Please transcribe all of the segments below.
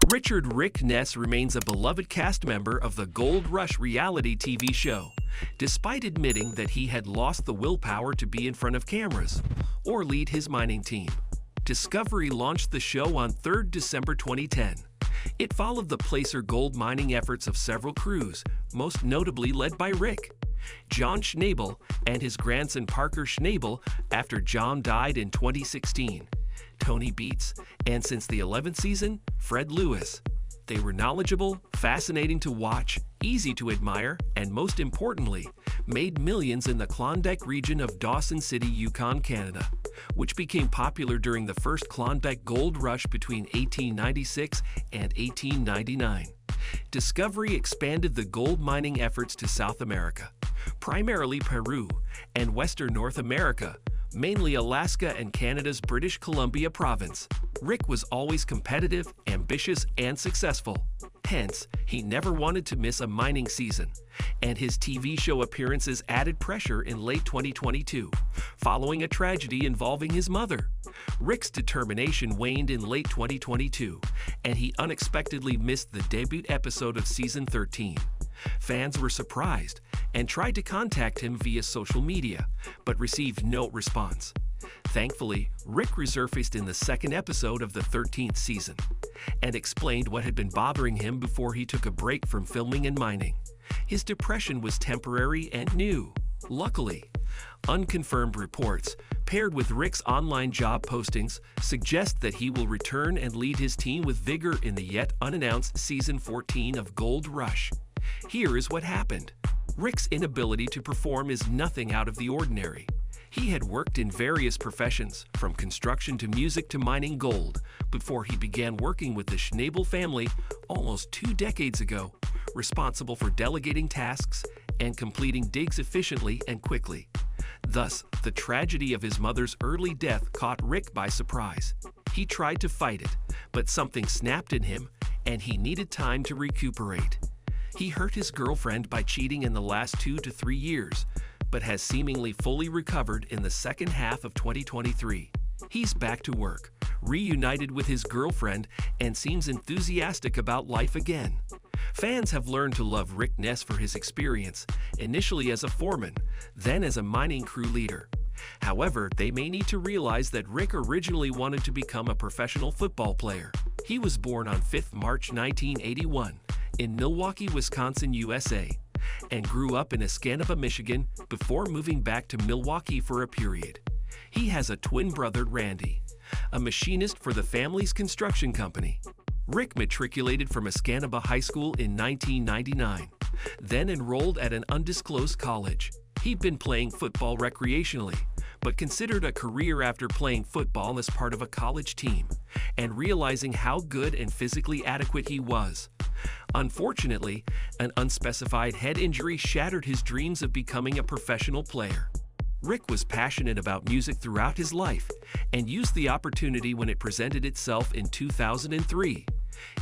Richard "Rick" Ness remains a beloved cast member of the Gold Rush reality TV show, despite admitting that he had lost the willpower to be in front of cameras or lead his mining team. Discovery launched the show on 3 December 2010. It followed the placer gold mining efforts of several crews, most notably led by Rick, John Schnabel, and his grandson Parker Schnabel after John died in 2016, Tony Beats, and since the 11th season, Fred Lewis. They were knowledgeable, fascinating to watch, easy to admire, and most importantly, made millions in the Klondike region of Dawson City, Yukon, Canada, which became popular during the first Klondike gold rush between 1896 and 1899. Discovery expanded the gold mining efforts to South America, primarily Peru, and Western North America, mainly Alaska and Canada's British Columbia province. Rick was always competitive, ambitious, and successful. Hence, he never wanted to miss a mining season, and his TV show appearances added pressure in late 2022, following a tragedy involving his mother. Rick's determination waned in late 2022, and he unexpectedly missed the debut episode of season 13. Fans were surprised and tried to contact him via social media, but received no response. Thankfully, Rick resurfaced in the second episode of the 13th season and explained what had been bothering him before he took a break from filming and mining. His depression was temporary and new. Luckily, unconfirmed reports, paired with Rick's online job postings, suggest that he will return and lead his team with vigor in the yet unannounced season 14 of Gold Rush. Here is what happened. Rick's inability to perform is nothing out of the ordinary. He had worked in various professions, from construction to music to mining gold, before he began working with the Schnabel family almost 2 decades ago, responsible for delegating tasks and completing digs efficiently and quickly. Thus, the tragedy of his mother's early death caught Rick by surprise. He tried to fight it, but something snapped in him, and he needed time to recuperate. He hurt his girlfriend by cheating in the last 2 to 3 years, but has seemingly fully recovered in the second half of 2023. He's back to work, reunited with his girlfriend, and seems enthusiastic about life again. Fans have learned to love Rick Ness for his experience, initially as a foreman, then as a mining crew leader. However, they may need to realize that Rick originally wanted to become a professional football player. He was born on 5 March 1981 in Milwaukee, Wisconsin, USA, and grew up in Escanaba, Michigan, before moving back to Milwaukee for a period. He has a twin brother, Randy, a machinist for the family's construction company. Rick matriculated from Escanaba High School in 1999, then enrolled at an undisclosed college. He'd been playing football recreationally, but considered a career after playing football as part of a college team, and realizing how good and physically adequate he was. Unfortunately, an unspecified head injury shattered his dreams of becoming a professional player. Rick was passionate about music throughout his life and used the opportunity when it presented itself in 2003.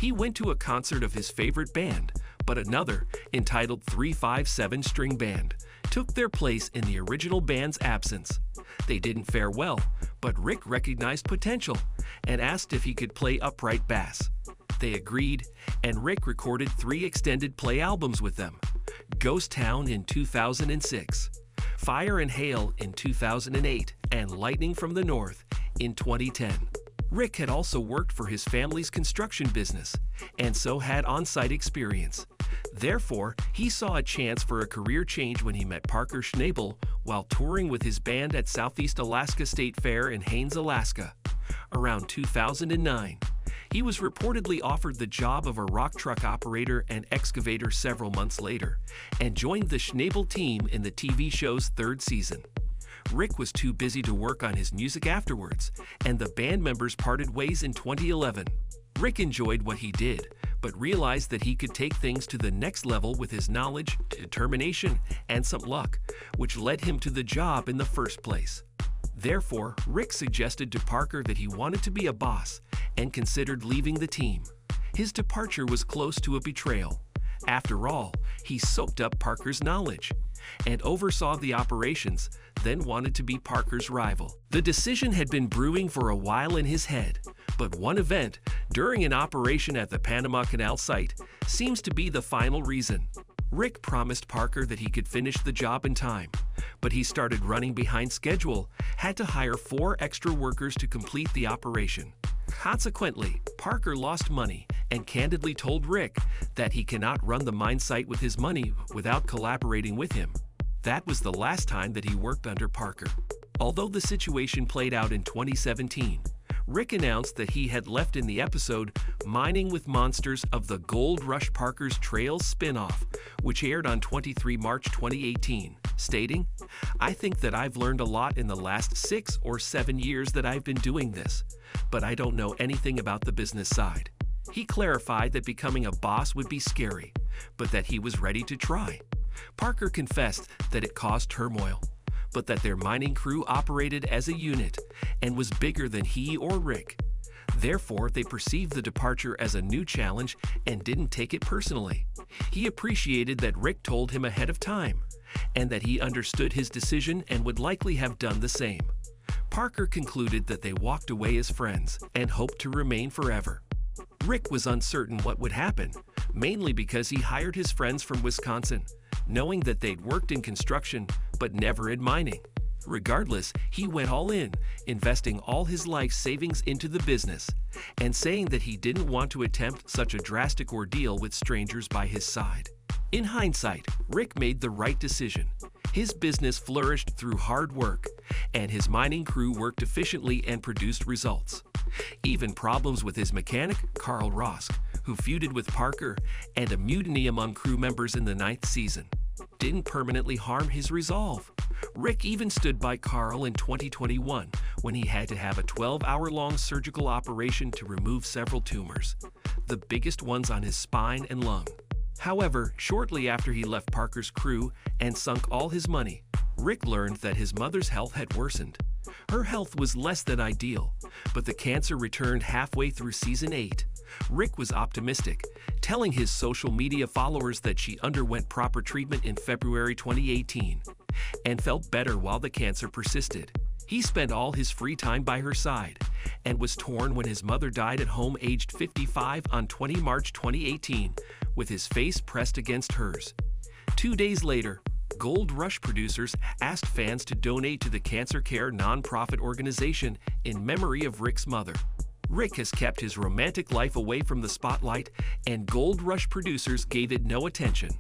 He went to a concert of his favorite band, but another, entitled 357 String Band, took their place in the original band's absence. They didn't fare well, but Rick recognized potential and asked if he could play upright bass. They agreed, and Rick recorded 3 extended play albums with them: Ghost Town in 2006, Fire and Hail in 2008, and Lightning from the North in 2010. Rick had also worked for his family's construction business, and so had on-site experience. Therefore, he saw a chance for a career change when he met Parker Schnabel while touring with his band at Southeast Alaska State Fair in Haines, Alaska. Around 2009, he was reportedly offered the job of a rock truck operator and excavator several months later, and joined the Schnabel team in the TV show's 3rd season. Rick was too busy to work on his music afterwards, and the band members parted ways in 2011. Rick enjoyed what he did, but realized that he could take things to the next level with his knowledge, determination, and some luck, which led him to the job in the first place. Therefore, Rick suggested to Parker that he wanted to be a boss and considered leaving the team. His departure was close to a betrayal. After all, he soaked up Parker's knowledge and oversaw the operations, then wanted to be Parker's rival. The decision had been brewing for a while in his head, But one event during an operation at the Panama Canal site seems to be the final reason. Rick promised Parker that he could finish the job in time, but he started running behind schedule, had to hire 4 extra workers to complete the operation. Consequently, Parker lost money and candidly told Rick that he cannot run the mine site with his money without collaborating with him. That was the last time that he worked under Parker. Although the situation played out in 2017, Rick announced that he had left in the episode Mining with Monsters of the Gold Rush Parker's Trails spin-off, which aired on 23 March 2018, stating, "I think that I've learned a lot in the last 6 or 7 years that I've been doing this, but I don't know anything about the business side." He clarified that becoming a boss would be scary, but that he was ready to try. Parker confessed that it caused turmoil, but that their mining crew operated as a unit and was bigger than he or Rick. Therefore, they perceived the departure as a new challenge and didn't take it personally. He appreciated that Rick told him ahead of time, and that he understood his decision and would likely have done the same. Parker concluded that they walked away as friends and hoped to remain forever. Rick was uncertain what would happen, mainly because he hired his friends from Wisconsin, knowing that they'd worked in construction but never in mining. Regardless, he went all in, investing all his life savings into the business, and saying that he didn't want to attempt such a drastic ordeal with strangers by his side. In hindsight, Rick made the right decision. His business flourished through hard work, and his mining crew worked efficiently and produced results. Even problems with his mechanic, Carl Rosk, who feuded with Parker, and a mutiny among crew members in the 9th season, didn't permanently harm his resolve. Rick even stood by Carl in 2021 when he had to have a 12-hour-long surgical operation to remove several tumors, the biggest ones on his spine and lung. However, shortly after he left Parker's crew and sunk all his money, Rick learned that his mother's health had worsened. Her health was less than ideal, but the cancer returned halfway through season 8. Rick was optimistic, telling his social media followers that she underwent proper treatment in February 2018 and felt better while the cancer persisted. He spent all his free time by her side and was torn when his mother died at home aged 55 on 20 March 2018 with his face pressed against hers. 2 days later, Gold Rush producers asked fans to donate to the cancer care nonprofit organization in memory of Rick's mother. Rick has kept his romantic life away from the spotlight, and Gold Rush producers gave it no attention.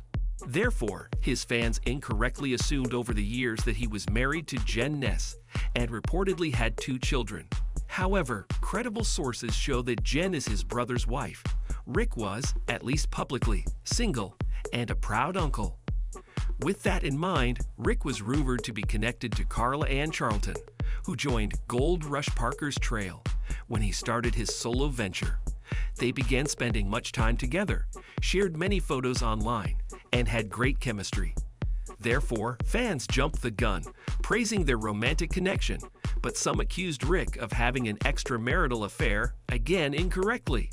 Therefore, his fans incorrectly assumed over the years that he was married to Jen Ness and reportedly had 2 children. However, credible sources show that Jen is his brother's wife. Rick was, at least publicly, single and a proud uncle. With that in mind, Rick was rumored to be connected to Carla Ann Charlton, who joined Gold Rush Parker's trail when he started his solo venture. They began spending much time together, shared many photos online, and had great chemistry. Therefore, fans jumped the gun, praising their romantic connection, but some accused Rick of having an extramarital affair, again incorrectly.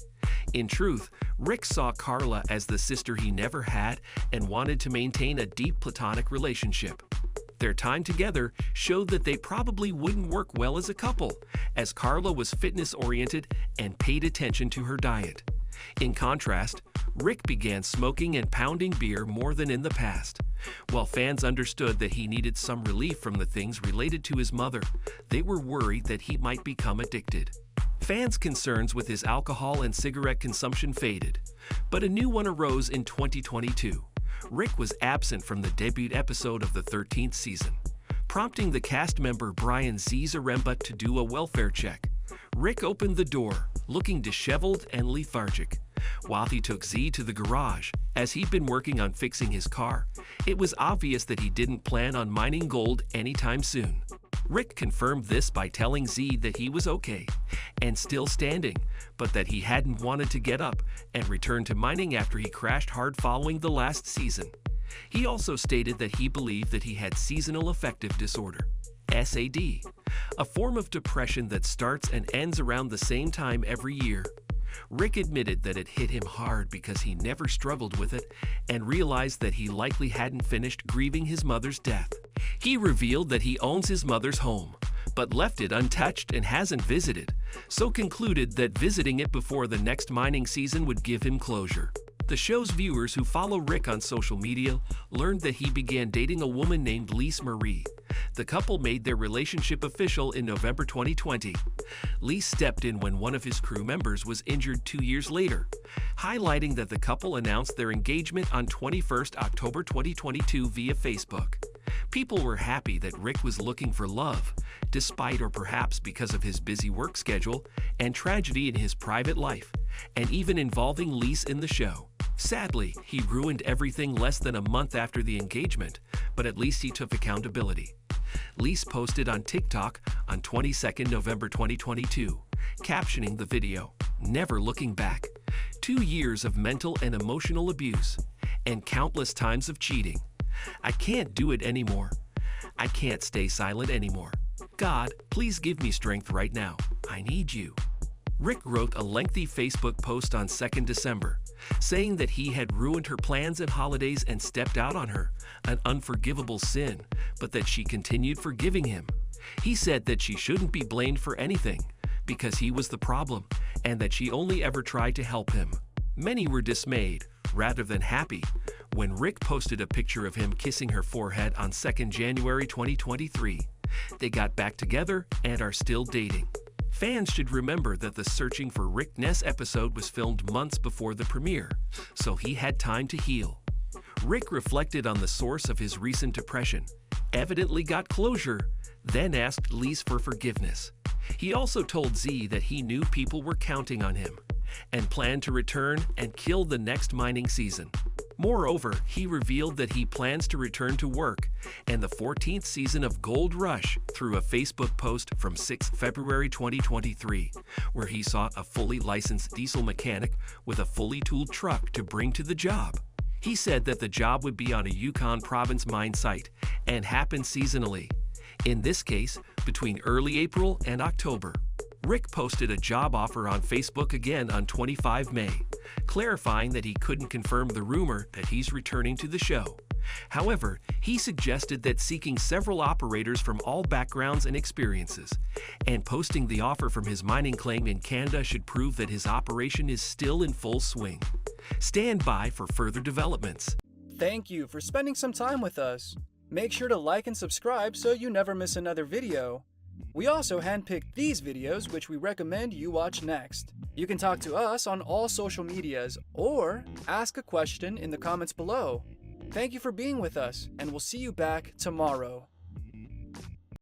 In truth, Rick saw Carla as the sister he never had and wanted to maintain a deep platonic relationship. Their time together showed that they probably wouldn't work well as a couple, as Carla was fitness-oriented and paid attention to her diet. In contrast, Rick began smoking and pounding beer more than in the past. While fans understood that he needed some relief from the things related to his mother, they were worried that he might become addicted. Fans' concerns with his alcohol and cigarette consumption faded, but a new one arose in 2022. Rick was absent from the debut episode of the 13th season, prompting the cast member Brian Z. Zaremba to do a welfare check. Rick opened the door, looking disheveled and lethargic. While he took Z to the garage, as he'd been working on fixing his car, it was obvious that he didn't plan on mining gold anytime soon. Rick confirmed this by telling Z that he was okay and still standing, but that he hadn't wanted to get up and return to mining after he crashed hard following the last season. He also stated that he believed that he had seasonal affective disorder, SAD, a form of depression that starts and ends around the same time every year. Rick admitted that it hit him hard because he never struggled with it and realized that he likely hadn't finished grieving his mother's death. He revealed that he owns his mother's home, but left it untouched and hasn't visited, so concluded that visiting it before the next mining season would give him closure. The show's viewers who follow Rick on social media learned that he began dating a woman named Leese Marie. The couple made their relationship official in November 2020. Leese stepped in when one of his crew members was injured 2 years later, highlighting that the couple announced their engagement on 21st October 2022 via Facebook. People were happy that Rick was looking for love, despite or perhaps because of his busy work schedule and tragedy in his private life, and even involving Leese in the show. Sadly, he ruined everything less than a month after the engagement, but at least he took accountability. Leese posted on TikTok on 22nd November 2022, captioning the video, "Never looking back. 2 years of mental and emotional abuse, and countless times of cheating. I can't do it anymore. I can't stay silent anymore. God, please give me strength right now. I need you." Rick wrote a lengthy Facebook post on 2nd December, saying that he had ruined her plans and holidays and stepped out on her, an unforgivable sin, but that she continued forgiving him. He said that she shouldn't be blamed for anything, because he was the problem, and that she only ever tried to help him. Many were dismayed, rather than happy, when Rick posted a picture of him kissing her forehead on 2nd January 2023. They got back together and are still dating. Fans should remember that the Searching for Rick Ness episode was filmed months before the premiere, so he had time to heal. Rick reflected on the source of his recent depression, evidently got closure, then asked Leese for forgiveness. He also told Z that he knew people were counting on him, and planned to return and kill the next mining season. Moreover, he revealed that he plans to return to work and the 14th season of Gold Rush through a Facebook post from 6 February 2023, where he saw a fully licensed diesel mechanic with a fully tooled truck to bring to the job. He said that the job would be on a Yukon province mine site and happen seasonally, in this case between early April and October. Rick posted a job offer on Facebook again on 25 May, clarifying that he couldn't confirm the rumor that he's returning to the show. However, he suggested that seeking several operators from all backgrounds and experiences, and posting the offer from his mining claim in Canada should prove that his operation is still in full swing. Stand by for further developments. Thank you for spending some time with us. Make sure to like and subscribe so you never miss another video. We also handpicked these videos which we recommend you watch next. You can talk to us on all social medias or ask a question in the comments below. Thank you for being with us, and we'll see you back tomorrow.